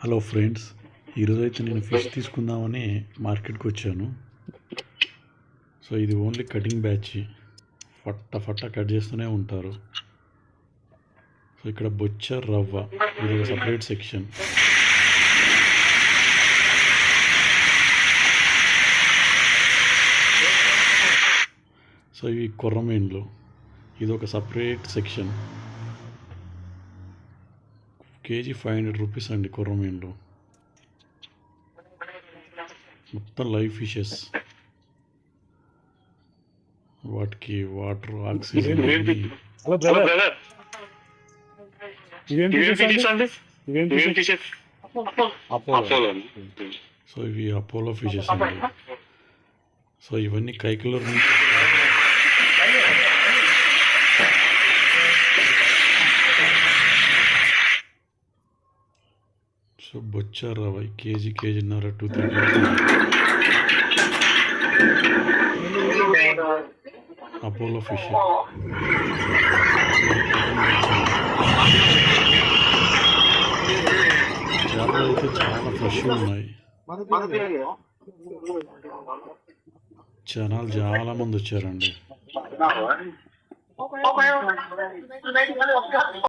Hello friends, ఈరోజైతే నేను fish తీసుకుందామని మార్కెట్కి వచ్చాను. సో ఇది ఓన్లీ కటింగ్ బ్యాచ్, ఫట్ట కట్ చేస్తూనే ఉంటారు. సో ఇక్కడ బొచ్చ రవ్వ, ఇది ఒక సపరేట్ సెక్షన్. సో ఇవి కొర్రమీన్లు, ఇది ఒక సపరేట్ సెక్షన్. కేజీ 500 రూపీస్ అండి కొర్రమీన్లు. మొత్తం లైవ్ ఫిషెస్, వాటికి వాటర్, ఆక్సిజన్. సో ఇవి అపోలో ఫిషెస్ అండి. సో ఇవన్నీ కైకలూరు నుంచి సో బొచ్చ రవ్వ కేజీన్నర 2-3 కేజీ. అపోలో ఫిష్ చేపలు అయితే చాలా ఫ్రెష్గా ఉన్నాయి. జనాలు చాలా మంది వచ్చారండి.